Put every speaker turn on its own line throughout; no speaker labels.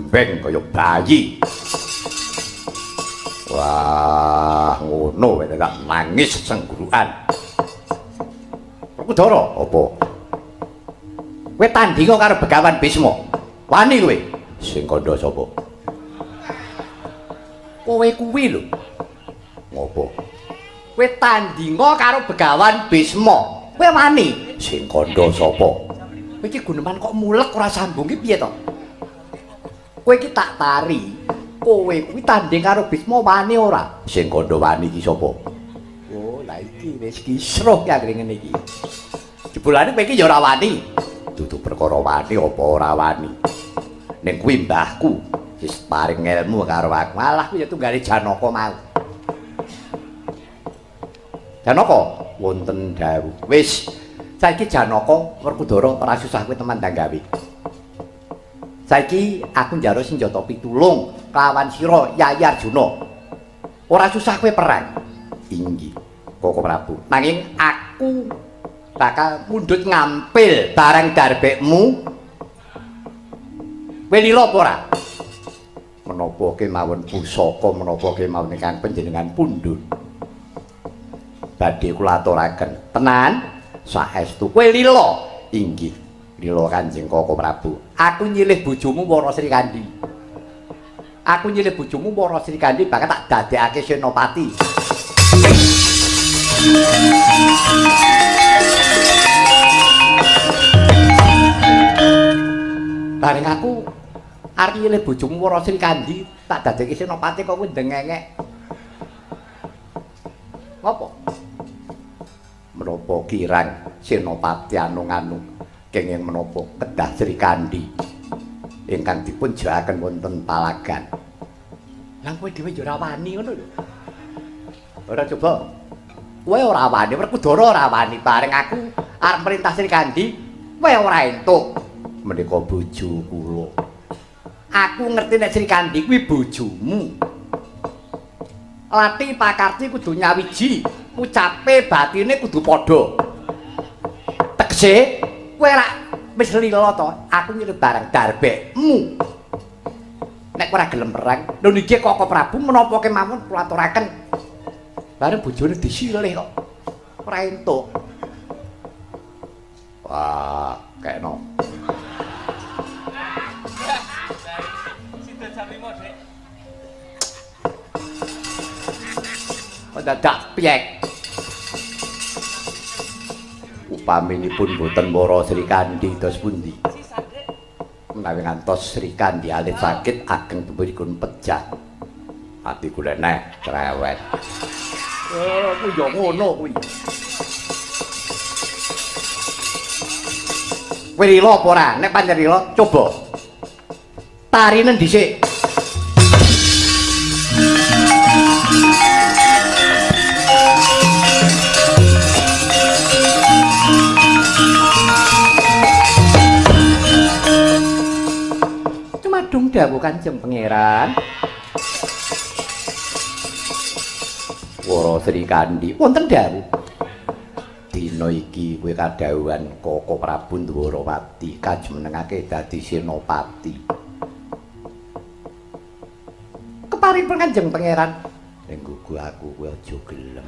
gembeng kaya bayi. Wah, ngono wae tak nangis senggurukan. Kudara, apa? Kowe tandinga karo Begawan Bisma. Wani kowe? Sing kandha sapa? Kowe kuwi lho. Ngopo? Kowe tandinga karo Begawan Bisma. Kowe wani? Sing kandha sapa? Kowe iki guneman kok mulek ora sambung ki piye to? Kowe iki tak tari. Kowe kuwi tanding karo Bisma wani ora? Sing kandha wani iki sapa? Oh, la iki wis kisruh ya ngene iki. Jebulane kowe iki ya ora wani. Dudu perkara wani apa ora wani. Ning kuwi mbahku wis paring ilmu karo aku. Malah kuwi ya tunggale Janaka mau. Janaka wonten dawuh. Wis saiki Janaka Werkudara ora susah kowe teman ndang gawe. Saiki aku njaluk senjata pitulung kelawan sira Yayi Arjuna. Ora susah kowe perang. Inggih, Koko Prabu. Nanging aku bakal mundhut ngampil barang darbekmu. Kowe lila apa ora? Menapa kemawon pusaka menapa kemawon ingkang panjenengan pundhut. Badhe kula aturaken. Tenan, saestu kowe lila. Inggih. Lila Kanjeng Koko Prabu. Aku nyilih bojomu Wara Srikandhi. Aku nyilih bojomu Wara Srikandhi bakal tak dadekake senopati. Bareng aku arep nyilih bojomu Wara Srikandhi tak dadekake senopati kok kowe ndengengek. Ngopo? Menapa kirang senopati anu-anu kenging menapa kedah Srikandhi ingkang dipun jaaken wonten palagan. Lah kowe dhewe ya ora wani ngono lho. Ora coba. Kowe ora wani, Werkudara ora wani bareng aku arep perintah Srikandhi, kowe ora entuk. Menika bojo kula. Aku ngerti nek Srikandhi kuwi bojomu. Lati pakarti kudu nyawiji, ucape batine kudu padha. Tegese kowe ora wis lila to, aku nyilih barang darbekmu. Nek ora gelem perang, lho niki Koko Prabu menapa kemawon kula aturaken. Bareng bojone disilih kok. Ora entuk. Wah, kekno. Sinten samimo, Dik? Kok dadak piyek. Upaminipun boten Wara Srikandhi dos pundi. Menawi ngantos Srikandhi alit sakit ageng tuwuhipun pejah. Ati kula neh cerewet. Kuwi yo ngono kuwi. Kowe rila apa ora? Nek pancen rila, coba. Tarine dhisik. Dumadung dawuh Kanjeng Pangeran. Wara Srikandhi wonten dawuh. Dina iki kowe kadhawuhan Koko Prabu Ndwarawati kajumenengake dadi senopati. Keparipun Kanjeng Pangeran. Ning gugu aku kowe aja gelem.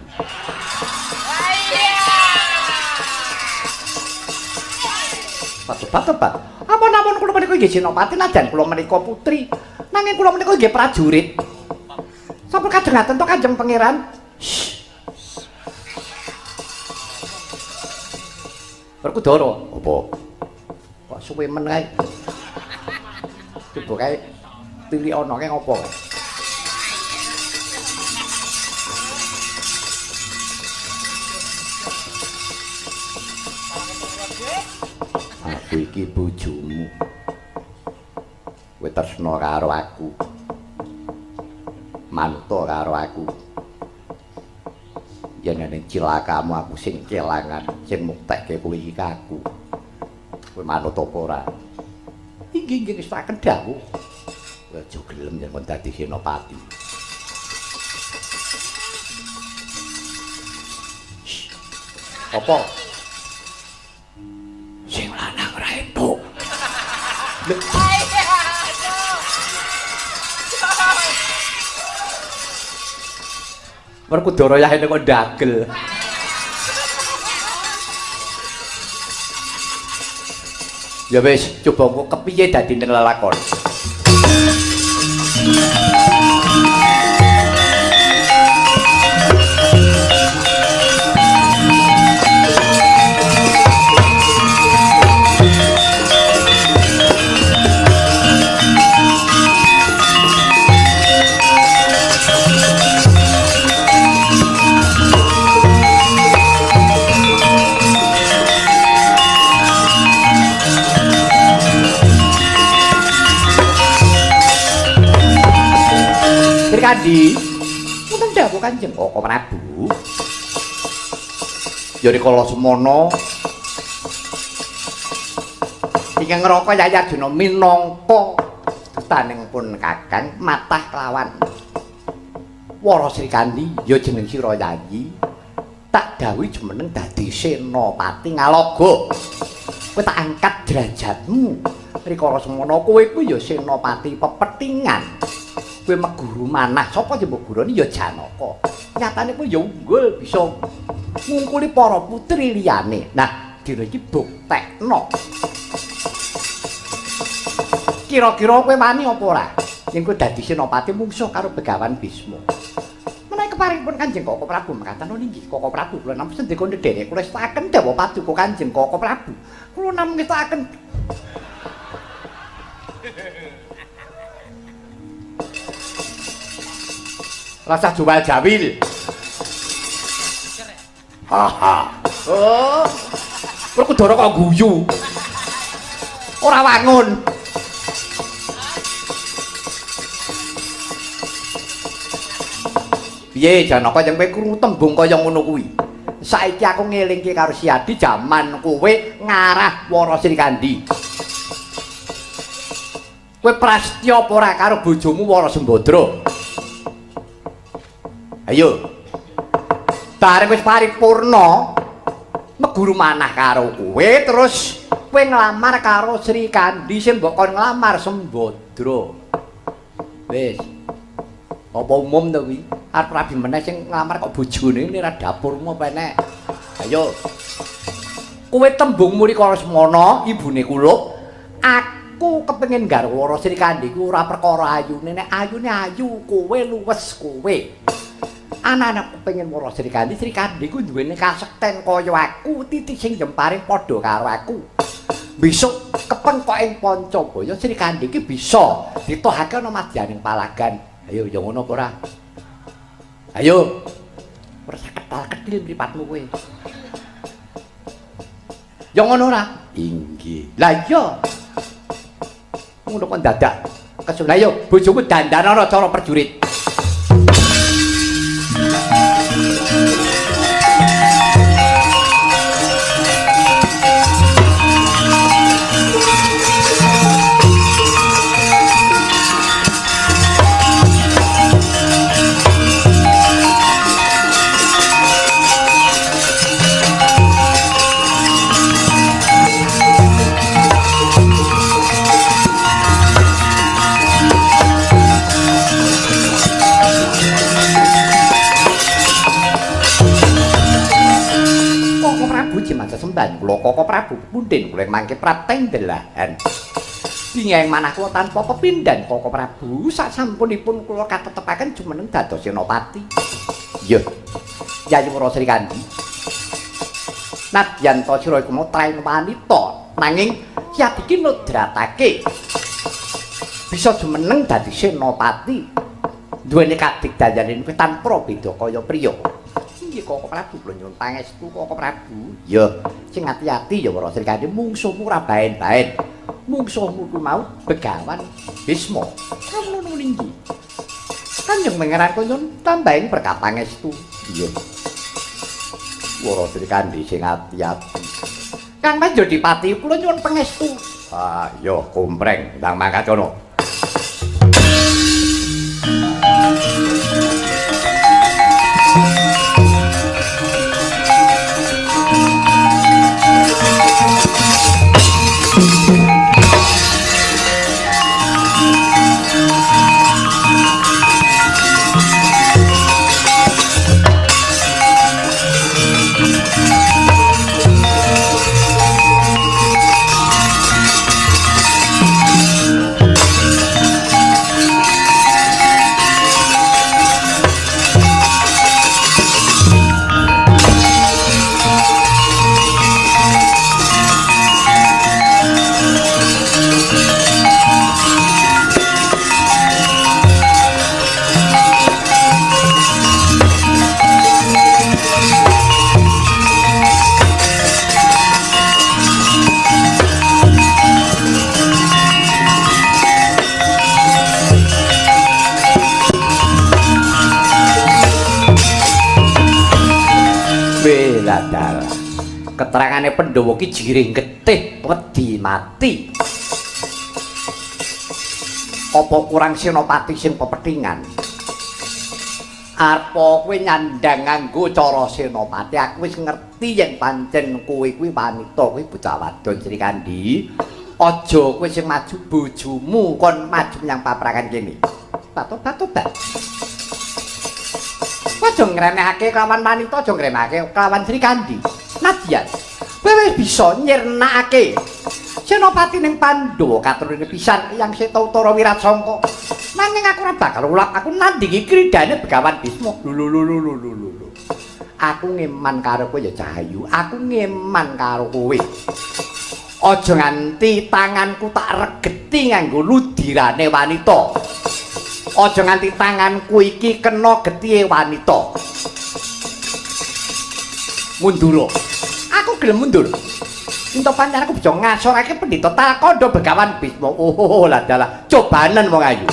Tepat. Ampun kula menika nggih senopati najan kula menika putri. Nanging kula menika nggih prajurit. Sampun kajengaken to Kanjeng Pangeran? Werkudara, apa? Kok suwe men kae. Coba kae tilik ana kae ngopo? Aku iki bojomu. Kowe tresna karo aku. Manut karo aku. Yen ning cilakamu aku sing kelangan, sing muktekke kowe iki aku. Kowe manut apa ora? Inggih wis tak kendhawuh. Kowe aja gelem yen kon dadi senopati. Apa? Sing lanang ora entuk. Werkudara yahene kok ndagel. Ya wis, coba engko kepiye dadi ning lelakon. Kandi wonten dawuh Kanjeng Koko Prabu ya rikala semono ingkang ngraka Yayi Arjuna minangka dutaningipun Kakang matah kelawan Wara Sri Kandi ya jeneng sira Yayi tak dawuhi jumeneng dadi senopati Ngalaga kowe tak angkat derajatmu rikala semono kowe kuwi ya senopati pepetingan kowe meguru manah sapa jembok gurone ya Janaka nyatane kowe ya unggul bisa ngungkuli para putri liyane nah dina iki buktekno kira-kira kowe wani apa ora yen kowe dadi senopati mungsuh karo Begawan Bisma menawi keparingipun Kanjeng Koko Prabu mekaten nggih Koko Prabu kula nampi sendika ndherek kula setaken dawa paduka Kanjeng Koko Prabu kula nampi setaken rasa jual jawil. Haha. Oh. Werkudara kok guyu. Ora wangun. Piye Janaka yen kowe krungu tembung kaya ngono kuwi? Saiki aku ngelingke karo Siadi jaman kowe ngarah Wara Sri Kandi. Kowe prastya apa ora karo bojomu Wara Sembadra? Ayo. Bareng wis paripurna meguru manah karo kowe terus kowe nglamar karo Sri Kandi sing mbok kon nglamar Sembadra. Wis. Apa umum to kuwi? Arep rabi meneh sing nglamar kok bojone ora dapurmu apa enek. Ayo. Kowe tembungmu rikala semana ibune kuluk. Aku kepengin garwa Wara Sri Kandi ku ora perkara ayune nek ayune ayu kowe luwes kowe. Anak-anakku pengen Wara Sri Kandi ku duwene kasekten kaya aku, titik sing jemparing padha karo aku. Besok kepengkoking Pancabaya Sri Kandi iki bisa ditohake ana madyaning palagan. Ayo ya ngono apa ora? Ayo. Ora ketal-ketil mripatmu kowe. Ya ngono ora? Inggih. Lah iya. Ngono kok dadak. Kesun ayo bojomu dandana cara perjurit. Semban kula Koko Prabu pundhen kula mangke prateng delahan. Bingeng manah kula tanpa pepindhan Koko Prabu sasampunipun kula katetepaken jumeneng dados senopati. Iya. Yayi Wara Sri Kandi. Nadyan to sira iku traing wanita nanging Siadi iki nudratake bisa jumeneng dadi senopati. Duwene kadigdayaning kuwi tanpa beda kaya priya. Nggih Koko Prabu kula nyuwun pangestu Koko Prabu. Ya, sing ati-ati ya Wara Sri Kandi mungsuhmu ora baen-baen. Mungsuhmu ku mau Begawan Bisma. Ngono ninggi. Kanjeng Pangeran kula nyuwun tambahin berkah pangestu. Iya. Wara Sri Kandi sing ati-ati. Kang Panjodipati kula nyuwun pangestu. Ah, ya kompreng ndang mangkat kono. dalah. Keterangane Pandhawa ki jiring getih wedi mati. Apa kurang Senopati sing pepethingan? Apa kowe nyandang nganggo cara Senopati? Aku wis ngerti yen pancen kowe kuwi wanita, kowe bocah wadon Srikandi. Aja kowe sing maju bojomu kon maju menyang paprakan kene. Tobat. Aja ngremehake kelawan wanita, aja ngremehake kelawan Srikandi. Nadyan, kowe wis bisa nyirnakake Senopati ning Pandhawa katurune pisan yang Seta Utara Wirasangka. Nanging aku ora bakal ulak, aku nandingi kridane Begawan Bisma. Lho. Aku ngeman karo kowe ya Cahayu, aku ngeman karo kowe. Aja nganti tanganku tak regeti nganggo ludirane wanita. Aja nganti tanganku iki kena getih wanita. Mundur. Aku gelem mundur. Entuk pancen aku bisa ngasorake Pendhita Talkanda Begawan Bisma. Oh lah dalah cobanen wong ayu.